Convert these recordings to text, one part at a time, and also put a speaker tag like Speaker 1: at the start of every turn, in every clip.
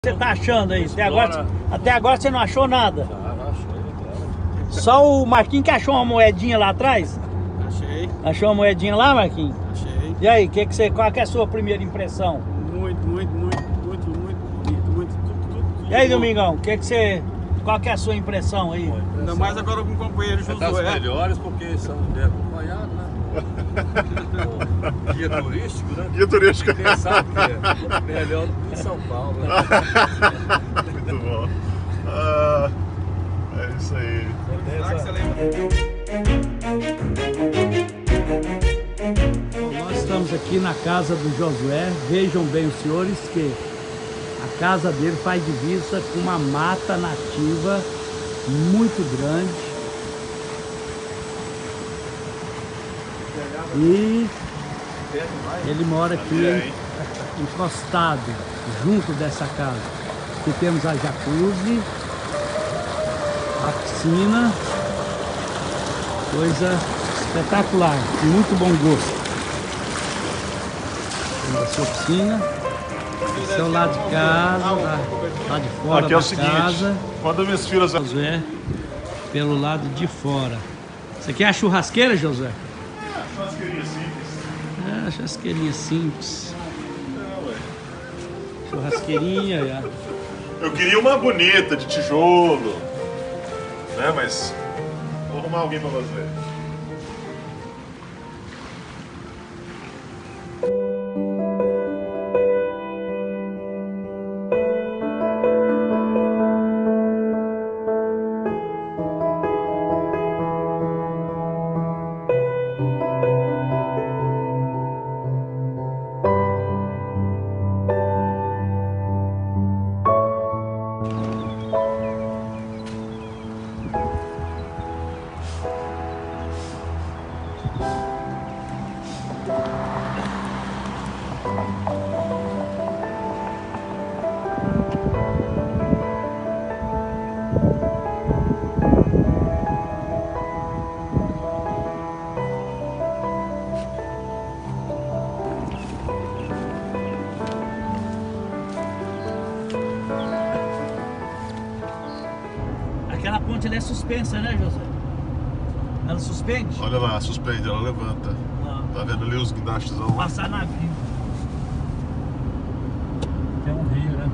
Speaker 1: você tá achando aí? Até agora você não achou nada? Só o Marquinhos que achou uma moedinha lá atrás?
Speaker 2: Achei.
Speaker 1: Achou uma moedinha lá, Marquinhos?
Speaker 2: Achei.
Speaker 1: E aí, qual que é a sua primeira impressão?
Speaker 2: Muito bonito, tudo
Speaker 1: E aí,
Speaker 2: bom.
Speaker 1: Domingão, qual que é a sua impressão aí?
Speaker 2: Ainda mais agora com o companheiro
Speaker 3: Das
Speaker 2: Josué.
Speaker 3: melhores porque são bem acompanhados, né? Guia turístico, né?
Speaker 4: Guia turístico.
Speaker 3: Quem sabe que é melhor do que em São Paulo, né?
Speaker 4: Muito bom. É isso aí.
Speaker 2: Será que você lembra?
Speaker 1: Bom, nós estamos aqui na casa do Josué. Vejam bem os senhores que a casa dele faz divisa com uma mata nativa muito grande. E ele mora aqui encostado, junto dessa casa. Aqui temos a jacuzzi, a piscina, coisa espetacular, de muito bom gosto. Temos a sua piscina, esse é o lado de casa, lá de fora
Speaker 4: aqui é o
Speaker 1: da
Speaker 4: seguinte,
Speaker 1: casa.
Speaker 4: quando minhas filhas...
Speaker 1: Josué, pelo lado de fora. Isso aqui é a churrasqueira, Josué?
Speaker 4: Churrasqueirinha simples.
Speaker 1: É, churrasqueirinha simples. Churrasqueirinha,
Speaker 4: Eu queria uma bonita, de tijolo, né? Mas vou arrumar alguém pra fazer.
Speaker 1: Aquela ponte ela é suspensa, né, José? Ela suspende?
Speaker 4: Olha lá, suspende, ela levanta. Tá vendo ali os guindastes?
Speaker 1: Passar navio. É um rio, né?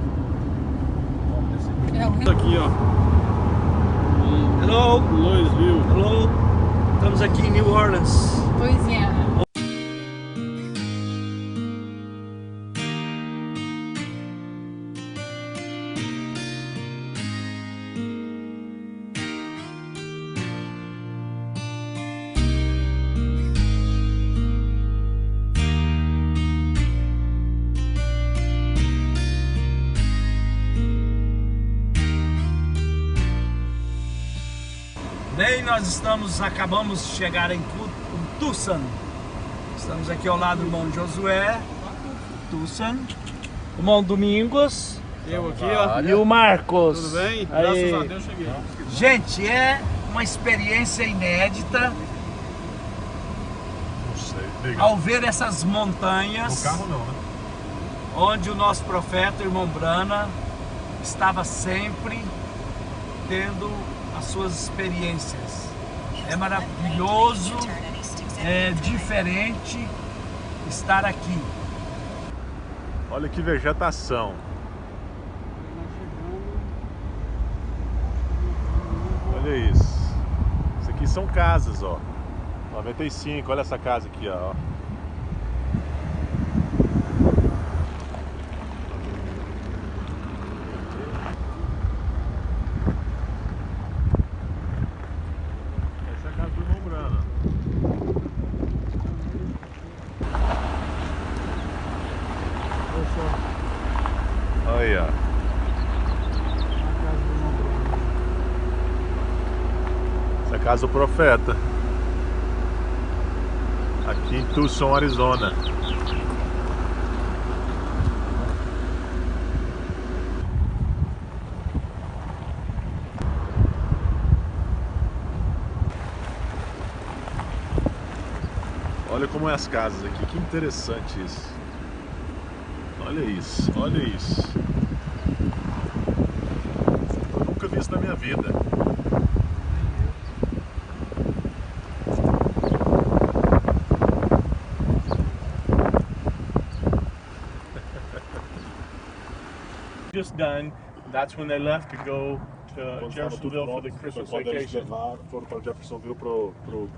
Speaker 2: Aqui, ó.
Speaker 1: Hello!
Speaker 2: Louisville.
Speaker 1: Hello! Estamos aqui em New Orleans.
Speaker 5: Louisiana.
Speaker 1: Bem, acabamos de chegar em Tucson. Estamos aqui ao lado do irmão Josué, Tucson, o irmão Domingos,
Speaker 2: Eu aqui, ó.
Speaker 1: e o Marcos.
Speaker 2: Tudo bem?
Speaker 1: Aí.
Speaker 2: Graças a Deus cheguei.
Speaker 1: Gente, é uma experiência inédita
Speaker 4: Não sei. Liga.
Speaker 1: ao ver essas montanhas,
Speaker 4: No carro não, né?
Speaker 1: onde o nosso profeta, o irmão Brana, estava sempre tendo as suas experiências. É maravilhoso, é diferente estar aqui.
Speaker 4: Olha que vegetação. Olha isso. Isso aqui são casas, ó. 95, olha essa casa aqui, ó. Essa é a casa do irmão Brana. Olha. Essa é a casa do profeta. Aqui em Tucson, Arizona. Olha como é as casas aqui, que interessante isso. Olha isso, olha isso. da minha vida.
Speaker 2: Just done. That's when they left to go to Jeffersonville for the Christmas vacation.
Speaker 4: Foram para Jeffersonville pro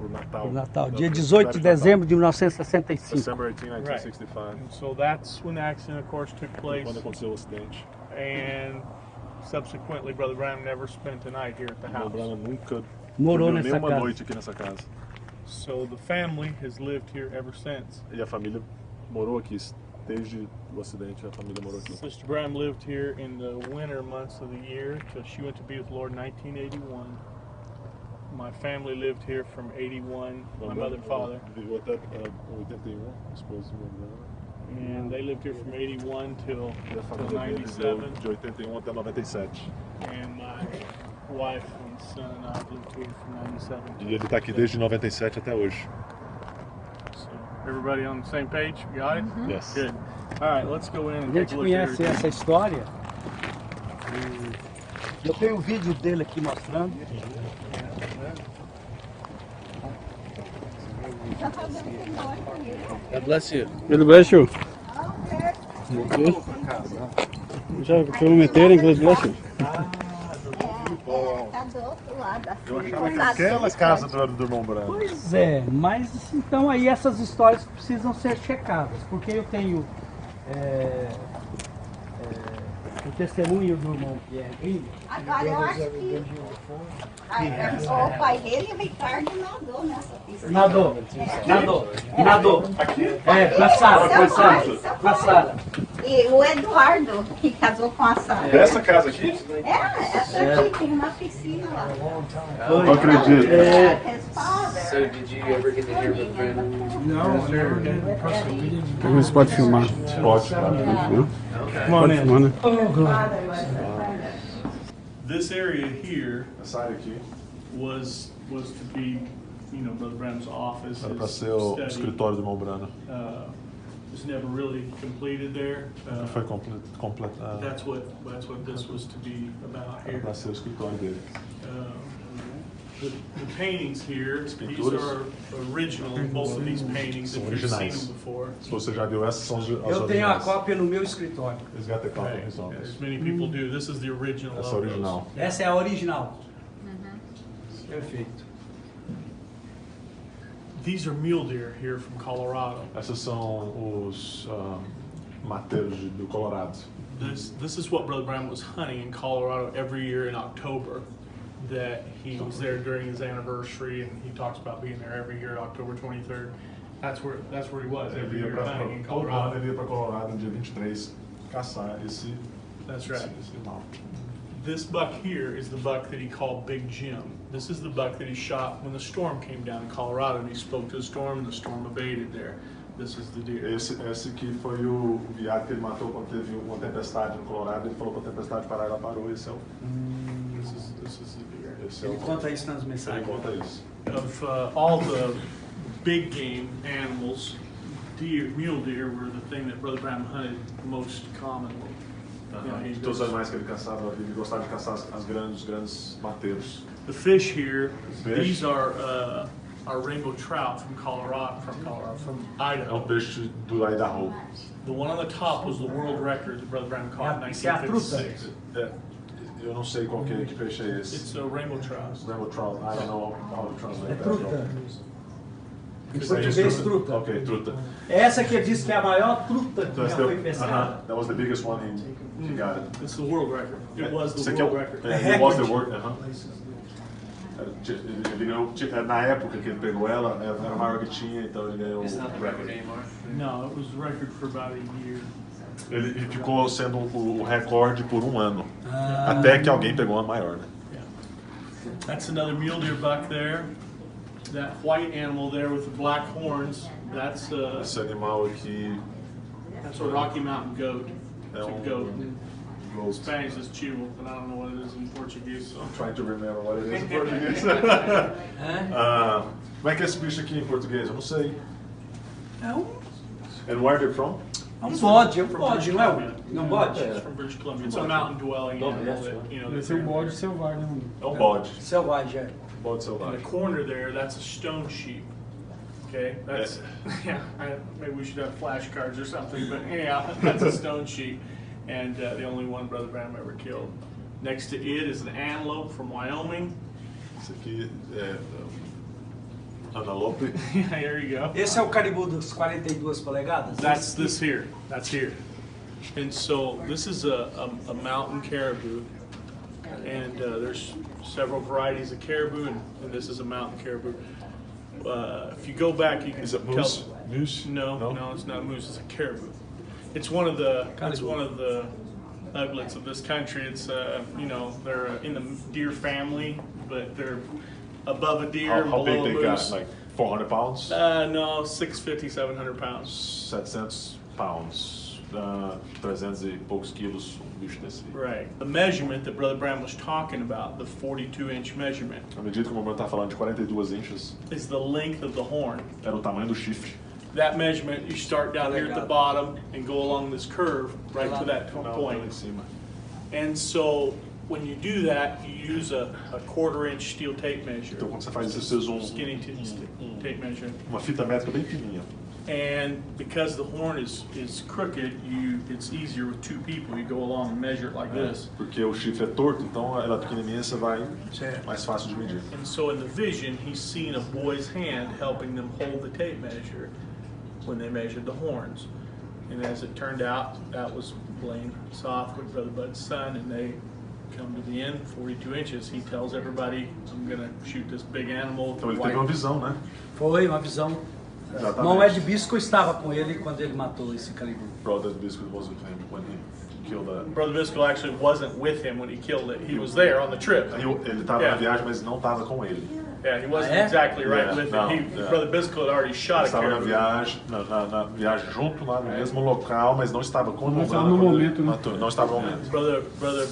Speaker 4: Natal.
Speaker 1: Natal, dia 18 de dezembro de 1965.
Speaker 4: December 18, 1965.
Speaker 2: And so that's when the accident, of course, took place.
Speaker 4: Quando aconteceu o acidente.
Speaker 2: And subsequently, Brother Branham never spent a night here at the
Speaker 4: O
Speaker 2: house.
Speaker 4: Brana nunca
Speaker 1: Morou
Speaker 4: dormiu
Speaker 1: nessa
Speaker 4: nenhuma
Speaker 1: casa.
Speaker 4: noite aqui nessa casa.
Speaker 2: So the family has lived here ever since.
Speaker 4: E a família morou aqui. Desde o acidente, a família morou aqui.
Speaker 2: Sister Branham lived here in the winter months of the year till she went to be with the Lord in 1981. My family lived here from 81, my mother and father.
Speaker 4: Viveu até 81, a esposa do meu irmão.
Speaker 2: And they lived here from 81 till
Speaker 4: E a família dele viveu
Speaker 2: 97.
Speaker 4: de 81 até 97.
Speaker 2: And my wife and son and I lived here from 97.
Speaker 4: E ele está aqui desde 97 até hoje.
Speaker 2: So everybody on the same page? You got it?
Speaker 4: Yes.
Speaker 2: Good. All right, let's go in and
Speaker 1: A
Speaker 2: take
Speaker 1: gente
Speaker 2: a look at
Speaker 1: conhece
Speaker 2: everything.
Speaker 1: essa história. Eu tenho um vídeo dele aqui mostrando.
Speaker 3: God bless you.
Speaker 1: God bless you. Já prometeram, God bless you.
Speaker 5: Tá do outro lado, assim.
Speaker 4: Eu achava que aquela casa do irmão Branco.
Speaker 1: Pois é, mas então aí essas histórias precisam ser checadas, porque eu tenho o testemunho do irmão que é gringo.
Speaker 5: Agora eu acho que o pai dele, o Ricardo, nadou nessa piscina.
Speaker 1: Nadou. É, com a Sara.
Speaker 5: E o Eduardo, que casou com a Sara.
Speaker 4: Dessa casa aqui?
Speaker 5: Essa aqui tem uma piscina lá.
Speaker 4: Não acredito.
Speaker 3: So did you ever get to hear Brother Branham?
Speaker 1: Você pode filmar.
Speaker 4: Pode, tá?
Speaker 1: Pode filmar, né?
Speaker 2: This area here
Speaker 4: Essa área aqui
Speaker 2: was to be, Brother Branham's office.
Speaker 4: era para
Speaker 2: his
Speaker 4: ser o
Speaker 2: study.
Speaker 4: escritório do irmão Brana.
Speaker 2: Was never really completed there.
Speaker 4: Não foi completado.
Speaker 2: That's what this was to be about
Speaker 4: Era
Speaker 2: here.
Speaker 4: para ser o escritório dele.
Speaker 2: The paintings here, these
Speaker 4: pinturas
Speaker 2: are original. Both of these paintings, if
Speaker 4: São
Speaker 2: you've seen
Speaker 4: originais.
Speaker 2: them before.
Speaker 4: Se você já viu essas, são as
Speaker 1: Eu tenho a
Speaker 4: originais.
Speaker 1: cópia no meu escritório.
Speaker 4: Eles got the copy
Speaker 2: Right.
Speaker 4: his office.
Speaker 2: As many people do. This is the original.
Speaker 4: Essa
Speaker 2: of those.
Speaker 4: original.
Speaker 1: Essa é a original. Perfeito.
Speaker 2: These are mule deer here from Colorado.
Speaker 4: Essas são os mateiros do Colorado.
Speaker 2: This is what Brother Branham was hunting in Colorado every year in October. That he was there during his anniversary, and he talks about being there every year, October 23rd. That's where he was
Speaker 4: Ele
Speaker 2: every
Speaker 4: ia
Speaker 2: year hunting in
Speaker 4: para
Speaker 2: Colorado.
Speaker 4: ele ia para Colorado no dia 23 caçar esse.
Speaker 2: That's right.
Speaker 4: Esse mal.
Speaker 2: This buck here is the buck that he called Big Jim. This is the buck that he shot when the storm came down in Colorado, and he spoke to the storm, and the storm abated there. This is the deer.
Speaker 4: Esse que foi o viado que ele matou quando teve uma tempestade no Colorado. Ele falou para a tempestade parar, ela parou. Esse é o.
Speaker 2: This is the deer.
Speaker 4: Esse é
Speaker 1: Ele
Speaker 4: o.
Speaker 1: conta isso nas
Speaker 4: Ele
Speaker 1: mensagens.
Speaker 4: conta isso.
Speaker 2: Of all the big game animals, mule deer were the thing that Brother Branham hunted most commonly.
Speaker 4: De todos os animais que ele caçava, ele gostava de caçar os grandes mateiros.
Speaker 2: The fish here,
Speaker 4: Fish.
Speaker 2: these are rainbow trout from Colorado, from
Speaker 4: É
Speaker 2: Idaho.
Speaker 4: peixe do Idaho.
Speaker 2: The one on the top was the world record that Brother Branham caught in
Speaker 1: Isso é a truta.
Speaker 2: 1956.
Speaker 4: Eu não sei qual que peixe é esse.
Speaker 2: It's a rainbow trout.
Speaker 4: Rainbow trout. I don't know how to translate
Speaker 1: É
Speaker 4: that.
Speaker 1: truta. Em
Speaker 4: Isso aí é
Speaker 1: português, truta.
Speaker 4: Ok, truta.
Speaker 1: Essa que ele disse que é a maior truta que
Speaker 4: Então,
Speaker 1: já foi pescada.
Speaker 4: That was the biggest one he got it.
Speaker 2: It's the world record. It was
Speaker 4: Esse
Speaker 2: the
Speaker 4: aqui é
Speaker 2: world
Speaker 4: o-
Speaker 2: record.
Speaker 4: It was the world. Ele ganhou, na época que ele pegou ela, era a maior que tinha, então ele ganhou
Speaker 3: It's not the
Speaker 4: o
Speaker 3: record
Speaker 4: recorde.
Speaker 3: anymore.
Speaker 2: No, it was the record for about a year.
Speaker 4: Ele ficou sendo o recorde por um ano. Até que alguém pegou uma maior, né?
Speaker 2: Yeah. That's another mule deer buck there. That white animal there with the black horns, that's
Speaker 4: Esse animal aqui
Speaker 2: a Rocky Mountain goat.
Speaker 4: é
Speaker 2: It's a goat.
Speaker 4: goat.
Speaker 2: Spanish is chivo, but I don't know what it is in Portuguese. So.
Speaker 4: I'm trying to remember what it is in português. Como é que é esse bicho aqui em português? Eu não sei.
Speaker 1: É um
Speaker 4: And where they're from?
Speaker 1: bode, não é?
Speaker 6: Não pode?
Speaker 2: It's from British Columbia. It's a mountain dwelling animal that, you know.
Speaker 7: Deve ser um bode selvagem.
Speaker 4: É um bode.
Speaker 6: Selvagem, é.
Speaker 4: Bode
Speaker 2: In
Speaker 4: selvagem.
Speaker 2: the corner there, that's a stone sheep. Okay, that's yeah. Maybe we should have flashcards or something, but yeah, that's a stone sheep, and the only one Brother Branham ever killed. Next to it is an antelope from Wyoming.
Speaker 4: Isso aqui é antelope.
Speaker 2: Yeah, there you go.
Speaker 6: Esse é o caribou dos 42 polegadas?
Speaker 2: That's this here. That's here. And so this is a mountain caribou, and there's several varieties of caribou, and this is a mountain caribou. If you go back, you can
Speaker 4: Is it
Speaker 2: tell.
Speaker 4: moose? Moose?
Speaker 2: No, it's not a moose. It's a caribou. It's one of the uglets of this country. It's you know, they're in the deer family, but they're above a deer and
Speaker 4: How big
Speaker 2: below a
Speaker 4: they
Speaker 2: moose.
Speaker 4: got? Like 400 pounds?
Speaker 2: No, 650, 700 pounds.
Speaker 4: 700 pounds. 300 e poucos quilos, um bicho desse.
Speaker 2: Right. The measurement that Brother Branham was talking about, the 42-inch measurement,
Speaker 4: À medida que o Mormon está falando de 42 inches,
Speaker 2: is the length of the horn.
Speaker 4: era o tamanho do chifre.
Speaker 2: That measurement, you start down here at the bottom and go along this curve right to that
Speaker 4: Não, lá em
Speaker 2: point.
Speaker 4: cima.
Speaker 2: And so when you do that, you use a quarter-inch steel tape measure.
Speaker 4: Então quando você faz isso, você usa
Speaker 2: Skinny tape measure.
Speaker 4: uma fita métrica bem fininha.
Speaker 2: And because the horn is crooked, it's easier with two people. You go along and measure it like this.
Speaker 4: Porque o chifre é torto, então ela é pequenininha, você vai
Speaker 6: Certo.
Speaker 4: mais fácil de medir.
Speaker 2: And so in the vision, he's seen a boy's hand helping them hold the tape measure when they measured the horns. And as it turned out, that was Blaine Softwood, Brother Bud's son, and they come to the end, 42 inches. He tells everybody, I'm going to shoot this big animal.
Speaker 4: Então ele teve uma visão, né?
Speaker 6: Foi uma visão. Irmão Ed Bisco estava com ele quando ele matou esse caribou.
Speaker 4: Brother Biscuit was with him when he killed that.
Speaker 2: Brother Biscoe actually wasn't with him when he killed it. He was there on the trip.
Speaker 4: Ele estava
Speaker 2: Yeah.
Speaker 4: na viagem, mas não estava com ele.
Speaker 2: Yeah, he wasn't
Speaker 6: Ah, yeah?
Speaker 2: exactly right
Speaker 4: Yeah,
Speaker 2: with
Speaker 4: no,
Speaker 2: him.
Speaker 4: yeah.
Speaker 2: Brother Biscoe had already shot
Speaker 4: Ele
Speaker 2: a
Speaker 4: estava na
Speaker 2: caribou.
Speaker 4: viagem, na viagem junto lá no mesmo local, mas não estava com o
Speaker 7: Não estava
Speaker 4: Branham
Speaker 7: no
Speaker 4: quando ele
Speaker 7: momento, né?
Speaker 4: matou. Não estava no momento.
Speaker 2: Brother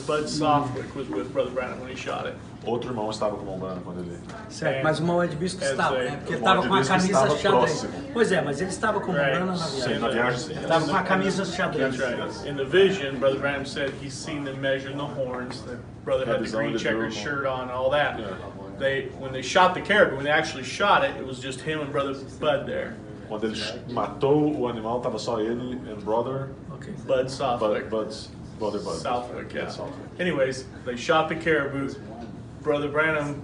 Speaker 2: Bud Softwick was with Brother Branham when he shot it.
Speaker 4: Outro irmão estava com o Branham quando ele.
Speaker 6: Certo, mas o irmão Ed Bisco estava, né? Porque ele
Speaker 4: O irmão
Speaker 6: estava
Speaker 4: Ed
Speaker 6: com a
Speaker 4: Bisco
Speaker 6: camisa
Speaker 4: estava
Speaker 6: xadrez.
Speaker 4: próximo.
Speaker 6: Pois é, mas ele estava com o
Speaker 2: Right.
Speaker 6: Branham na
Speaker 4: Sim,
Speaker 6: viagem.
Speaker 4: na viagem sim.
Speaker 6: Ele estava com a camisa xadrez.
Speaker 2: That's right. In the vision, Brother Branham said he's seen them measuring the horns. The brother had the green checkered shirt on and all that.
Speaker 4: Yeah.
Speaker 2: When they shot the caribou, when they actually shot it, it was just him and Brother Bud there.
Speaker 4: Quando ele matou o animal, estava só ele and brother,
Speaker 6: Ok.
Speaker 2: Bud Softwick.
Speaker 4: brother Bud.
Speaker 2: Southwick, yeah.
Speaker 4: Southwick.
Speaker 2: Anyways, they shot the caribou. Brother Branham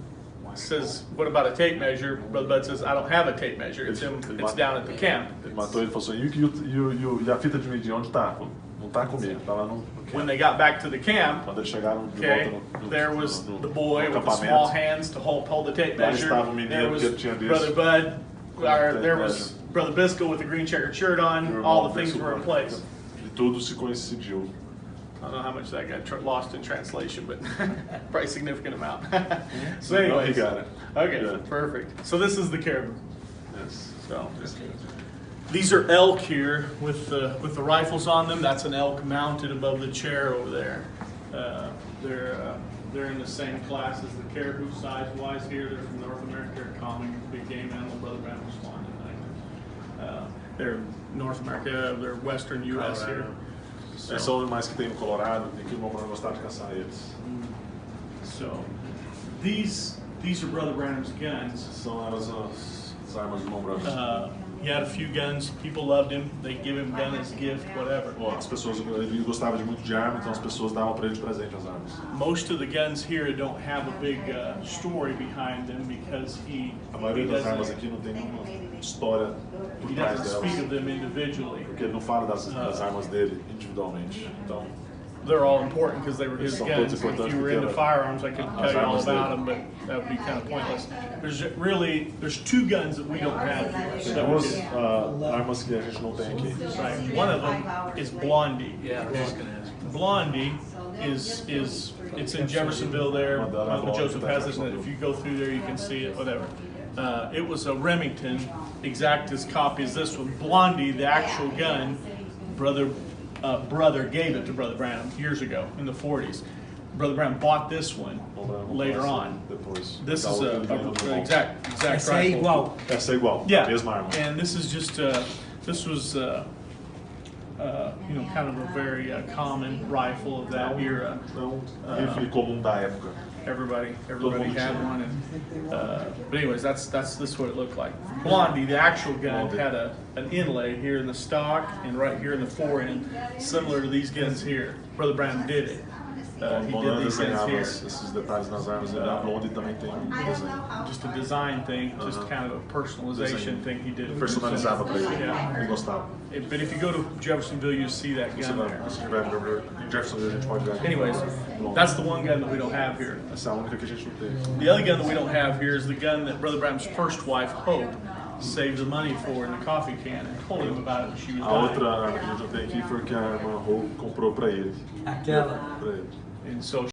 Speaker 2: says, "What about a tape measure?" Brother Bud says, "I don't have a tape measure. It's down at the camp."
Speaker 4: Ele matou ele e falou assim, e a fita de medir, onde está? Não está comigo, está lá no
Speaker 2: When
Speaker 4: camp.
Speaker 2: they got back to the camp,
Speaker 4: Quando eles chegaram de
Speaker 2: okay,
Speaker 4: volta
Speaker 2: there was the boy
Speaker 4: no
Speaker 2: with the small
Speaker 4: acampamento.
Speaker 2: hands to hold the tape
Speaker 4: Lá
Speaker 2: measure.
Speaker 4: estava o menino
Speaker 2: There was
Speaker 4: que tinha visto.
Speaker 2: Brother Bud, or
Speaker 4: tape
Speaker 2: there was
Speaker 4: measure.
Speaker 2: Brother Biscoe with the green checkered shirt on. All the things were in place.
Speaker 4: E tudo se coincidiu.
Speaker 2: I don't know how much that got lost in translation, but probably a significant amount. So
Speaker 4: No,
Speaker 2: anyways,
Speaker 4: he got it.
Speaker 2: okay,
Speaker 4: Yeah.
Speaker 2: perfect. So this is the caribou.
Speaker 4: Yes.
Speaker 2: So these are elk here with the rifles on them. That's an elk mounted above the chair over there. They're in the same class as the caribou size-wise here. They're from North America. They're a common big game animal. Brother Branham was fond tonight. They're North America. They're Western U.S. here. So,
Speaker 4: Esses são animais que tem no Colorado, tem que o irmão Branham gostar de caçar eles.
Speaker 2: so these are Brother Branham's guns.
Speaker 4: São elas as armas do irmão Branham.
Speaker 2: He had a few guns. People loved him. They give him gun as gift, whatever.
Speaker 4: Ó, as pessoas, ele gostava de muito de arma, então as pessoas davam para ele de presente as armas.
Speaker 2: Most of the guns here don't have a big story behind them because he
Speaker 4: A maioria das armas
Speaker 2: doesn't,
Speaker 4: aqui não tem nenhuma história por
Speaker 2: he
Speaker 4: trás
Speaker 2: doesn't speak of
Speaker 4: delas.
Speaker 2: them individually.
Speaker 4: Porque ele não fala das armas dele individualmente. Então,
Speaker 2: They're all important because they were his
Speaker 4: São
Speaker 2: guns.
Speaker 4: todos
Speaker 2: If
Speaker 4: importantes
Speaker 2: you were
Speaker 4: porque
Speaker 2: into firearms, I could tell
Speaker 4: as
Speaker 2: you all
Speaker 4: armas
Speaker 2: about
Speaker 4: dele.
Speaker 2: them, but that would be kind of pointless. There's two guns that we don't have here.
Speaker 4: tem
Speaker 2: that we
Speaker 4: duas
Speaker 2: did.
Speaker 4: armas que a gente não tem aqui.
Speaker 2: Right. One of them is Blondie.
Speaker 6: Yeah, I was gonna ask.
Speaker 2: Blondie is it's in Jeffersonville there. Uncle Joseph has it, and if you go through there, you can see it. Whatever. It was a Remington, exact as copy as this one. Blondie, the actual gun, brother gave it to Brother Branham years ago in the 40s. Brother Branham bought this one later on.
Speaker 4: Depois.
Speaker 2: This is a exact
Speaker 6: Essa é
Speaker 2: rifle.
Speaker 6: igual.
Speaker 4: Essa é igual,
Speaker 2: Yeah,
Speaker 4: a mesma arma.
Speaker 2: and this is just this was you know, kind of a very common rifle of that era.
Speaker 4: Então, rifle comum da época.
Speaker 2: Everybody had one, and but anyways, this is what it looked like. Blondie, the actual gun, had an inlay here in the stock and right here in the fore end, similar to these guns here. Brother Brown did it. He did these guns here.
Speaker 4: Esses detalhes nas armas, e a Blondie também tem desenho.
Speaker 2: Just a design thing, just kind of a personalization thing he did.
Speaker 4: Personalizava pra ele,
Speaker 2: Yeah.
Speaker 4: ele gostava.
Speaker 2: But if you go to Jeffersonville, you see that
Speaker 4: Você
Speaker 2: gun
Speaker 4: vai,
Speaker 2: there.
Speaker 4: se tiver em Jeffersonville, a gente pode ver.
Speaker 2: Anyways, that's the one gun that we don't have here.
Speaker 4: Essa é a única que a gente não tem.
Speaker 2: The other gun that we don't have here is the gun that Brother Brown's first wife, Hope, saved the money for in the coffee can and told him about it when she was
Speaker 4: A
Speaker 2: dying.
Speaker 4: outra que a gente não tem aqui foi que a irmã Hope comprou pra ele.
Speaker 6: Aquela.
Speaker 2: And so